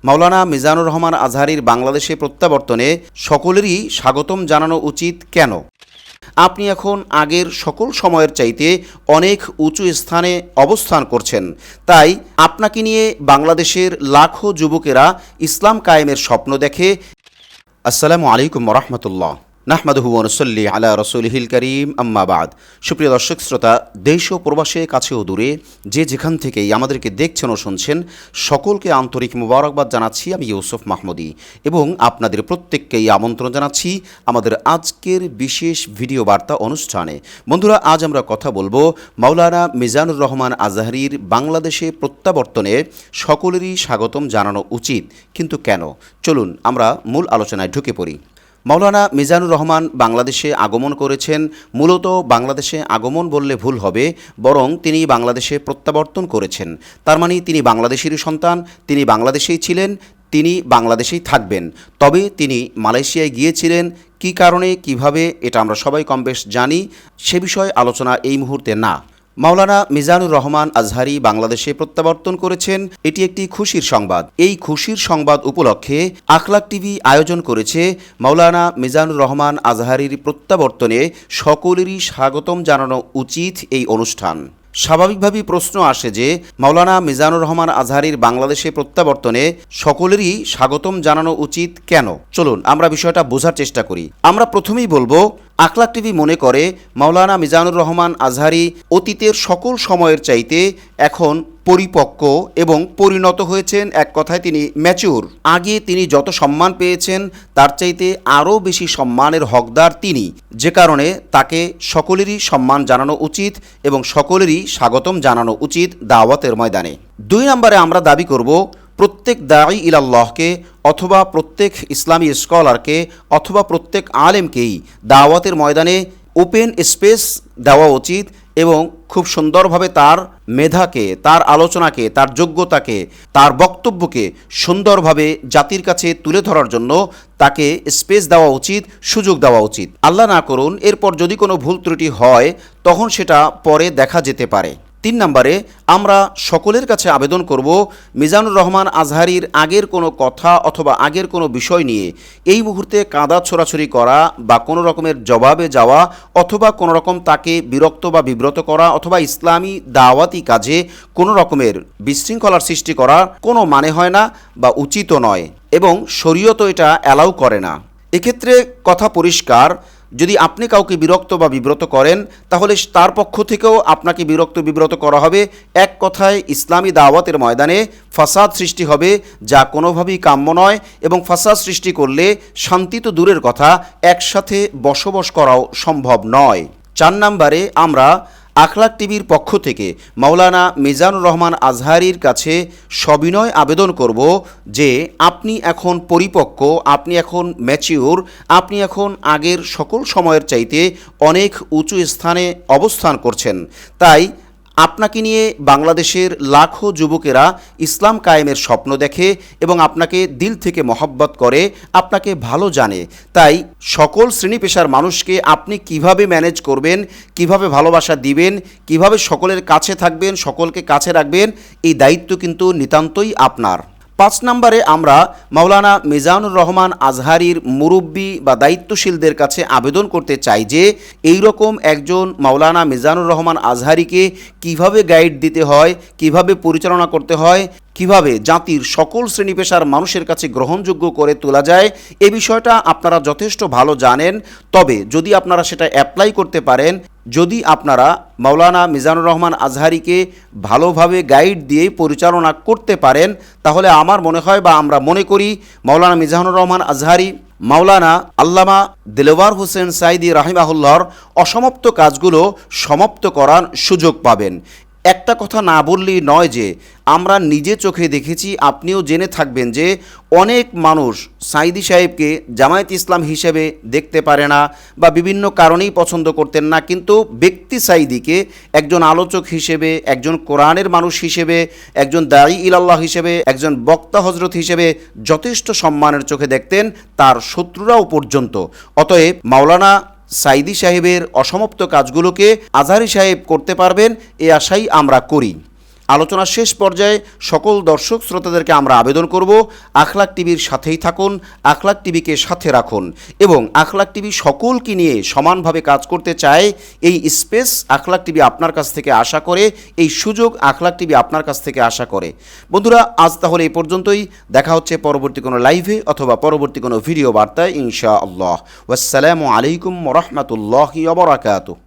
মাওলানা মিজানুর রহমান আজহারীর বাংলাদেশে প্রত্যাবর্তনে সকলেরই স্বাগতম জানানো উচিত কেন? আপনি এখন আগের সকল সময়ের চাইতে অনেক উঁচু স্থানে অবস্থান করছেন, তাই আপনাকে নিয়ে বাংলাদেশের লাখো যুবকেরা ইসলাম কায়েমের স্বপ্ন দেখে। আসসালামু আলাইকুম রহমতুল্লাহ। নাহমাদুহু ওয়া নুসাল্লি আলা রাসূলিহিল কারীম, আম্মা বাদ। সুপ্রিয় দর্শক শ্রোতা, দেশ ও প্রবাসে কাছে ও দূরে যে যেখান থেকেই আমাদেরকে দেখছেন ও শুনছেন, সকলকে আন্তরিক মুবারকবাদ জানাচ্ছি। আমি ইউসুফ মাহমুদি এবং আপনাদের প্রত্যেককেই আমন্ত্রণ জানাচ্ছি আমাদের আজকের বিশেষ ভিডিও বার্তা অনুষ্ঠানে। বন্ধুরা, আজ আমরা কথা বলবো মাওলানা মিজানুর রহমান আজহারীর বাংলাদেশে প্রত্যাবর্তনে সকলেরই স্বাগতম জানানো উচিত, কিন্তু কেন? চলুন আমরা মূল আলোচনায় ঢুকে পড়ি। মাওলানা মিজানুর রহমান বাংলাদেশে আগমন করেছেন। মূলত বাংলাদেশে আগমন বললে ভুল হবে, বরং তিনি বাংলাদেশে প্রত্যাবর্তন করেছেন। তার মানে তিনি বাংলাদেশেরই সন্তান, তিনি বাংলাদেশেই ছিলেন, তিনি বাংলাদেশেই থাকবেন। তবে তিনি মালয়েশিয়ায় গিয়েছিলেন কী কারণে, কিভাবে, এটা আমরা সবাই কমবেশ জানি। সে বিষয়ে আলোচনা এই মুহূর্তে না। মাওলানা মিজানুর রহমান আজহারী বাংলাদেশে প্রত্যাবর্তন করেছেন, এটি একটি খুশির সংবাদ। এই খুশির সংবাদ উপলক্ষে আখলাক টিভি আয়োজন করেছে মাওলানা মিজানুর রহমান আজহারীর প্রত্যাবর্তনে সকলেরই স্বাগতম জানানো উচিত এই অনুষ্ঠান। স্বাভাবিকভাবেই প্রশ্ন আসে যে মাওলানা মিজানুর রহমান আজহারীর বাংলাদেশে প্রত্যাবর্তনে সকলেরই স্বাগতম জানানো উচিত কেন? চলুন আমরা বিষয়টা বোঝার চেষ্টা করি। আমরা প্রথমেই বলবো, আখলাক টিভি মনে করে মাওলানা মিজানুর রহমান আজহারী অতীতের সকল সময়ের চাইতে এখন পরিপক্ক এবং পরিণত হয়েছেন। এক কথায় তিনি ম্যাচিউর। আগে তিনি যত সম্মান পেয়েছেন তার চাইতে আরও বেশি সম্মানের হকদার তিনি, যে কারণে তাকে সকলেরই সম্মান জানানো উচিত এবং সকলেরই স্বাগতম জানানো উচিত দাওয়াতের ময়দানে। 2 নম্বরে আমরা দাবি করব, প্রত্যেক দাঈ ইলাল্লাহকে অথবা প্রত্যেক ইসলামী স্কলারকে অথবা প্রত্যেক আলেমকেই দাওয়াতের ময়দানে ওপেন স্পেস দেওয়া উচিত এবং খুব সুন্দরভাবে তার মেধাকে, তার আলোচনাকে, তার যোগ্যতাকে, তার বক্তব্যকে সুন্দরভাবে জাতির কাছে তুলে ধরার জন্য তাকে স্পেস দেওয়া উচিত, সুযোগ দেওয়া উচিত। আল্লাহ না করুন এরপর যদি কোনো ভুল ত্রুটি হয় তখন সেটা পরে দেখা যেতে পারে। 3 নম্বরে আমরা সকলের কাছে আবেদন করব, মিজানুর রহমান আজহারীর আগের কোনো কথা অথবা আগের কোনো বিষয় নিয়ে এই মুহূর্তে কাদা ছোড়াছড়ি করা বা কোনো রকমের জবাবে যাওয়া অথবা কোনো রকম তাকে বিরক্ত বা বিব্রত করা অথবা ইসলামী দাওয়াতি কাজে কোনো রকমের বিশৃঙ্খলার সৃষ্টি করা কোনো মানে হয় না বা উচিতও নয় এবং শরীয়তও এটা অ্যালাউ করে না। এক্ষেত্রে কথা পরিষ্কার, যদি আপনি কাউকে বিরক্ত বা বিব্রত করেন তাহলে তার পক্ষ থেকেও আপনাকে বিরক্ত বিব্রত করা হবে। এক কথায় ইসলামী দাওয়াতের ময়দানে ফাসাদ সৃষ্টি হবে, যা কোনোভাবেই কাম্য নয় এবং ফাসাদ সৃষ্টি করলে শান্তি তো দূরের কথা, একসাথে বসবাস করাও সম্ভব নয়। 4 নম্বরে আমরা আখলাক টিভির পক্ষ থেকে মাওলানা মিজানুর রহমান আজহারীর কাছে সবিনয় আবেদন করব যে আপনি এখন পরিপক্ক, আপনি এখন ম্যাচিউর, আপনি এখন আগের সকল সময়ের চাইতে অনেক উঁচু স্থানে অবস্থান করছেন। তাই আপনাকে নিয়ে বাংলাদেশের লাখো যুবকেরা ইসলাম কায়েমের স্বপ্ন দেখে এবং আপনাকে দিল থেকে মহব্বত করে, আপনাকে ভালো জানে। তাই সকল শ্রেণী পেশার মানুষকে আপনি কিভাবে ম্যানেজ করবেন, কিভাবে ভালোবাসা দিবেন, কিভাবে সকলের কাছে থাকবেন, সকলকে কাছে রাখবেন, এই দায়িত্ব কিন্তু নিতান্তই আপনার। 5 নম্বরে আমরা মাওলানা মিজানুর রহমান আজহারীর মুরব্বী বা দায়িত্বশীলদের কাছে আবেদন করতে চাই যে এই রকম একজন মাওলানা মিজানুর রহমান আজহারীকে কিভাবে গাইড দিতে হয়, কিভাবে পরিচালনা করতে হয়, কিভাবে জাতির সকল শ্রেণী পেশার মানুষের কাছে গ্রহণযোগ্য করে তোলা যায়, এ বিষয়টা আপনারা যথেষ্ট ভালো জানেন। তবে যদি আপনারা সেটা অ্যাপ্লাই করতে পারেন, যদি আপনারা মাওলানা মিজানুর রহমান আজহারীকে ভালোভাবে গাইড দিয়ে পরিচালনা করতে পারেন, তাহলে আমার মনে হয় বা আমরা মনে করি মাওলানা মিজানুর রহমান আজহারী মাওলানা আল্লামা দিলওয়ার হোসেন সাঈদী রাহিমাহুল্লাহর অসমাপ্ত কাজগুলো সমাপ্ত করার সুযোগ পাবেন। একটা কথা না বললেই নয় যে আমরা নিজে চোখে দেখেছি, আপনিও জেনে থাকবেন যে অনেক মানুষ সাঈদী সাহেবকে জামায়াত ইসলাম হিসেবে দেখতে পারে না বা বিভিন্ন কারণেই পছন্দ করতেন না, কিন্তু ব্যক্তি সাঈদীকে একজন আলোচক হিসেবে, একজন কোরআনের মানুষ হিসেবে, একজন দাঈ ইলাল্লাহ হিসেবে, একজন বক্তা হজরত হিসেবে যথেষ্ট সম্মানের চোখে দেখতেন, তার শত্রুরাও পর্যন্ত। অতএব মাওলানা সাঈদী সাহেবের অসমাপ্ত কাজগুলোকে আজহারী সাহেব করতে পারবেন, এ আশাই আমরা করি। আলোচনার শেষ পর্যায়ে সকল দর্শক শ্রোতাদেরকে আমরা আবেদন করব, আখলাক টিভির সাথেই থাকুন, আখলাক টিভিকে সাথে রাখুন এবং আখলাক টিভি সকলকে নিয়ে সমানভাবে কাজ করতে চায়। এই স্পেস আখলাক টিভি আপনার কাছ থেকে আশা করে, এই সুযোগ আখলাক টিভি আপনার কাছ থেকে আশা করে। বন্ধুরা, আজ তাহলে এই পর্যন্তই। দেখা হচ্ছে পরবর্তী কোনো লাইভে অথবা পরবর্তী কোনো ভিডিও বার্তায় ইনশাআল্লাহ। ওয়াসসালামু আলাইকুম ওয়া রাহমাতুল্লাহি ওয়া বারাকাতুহু।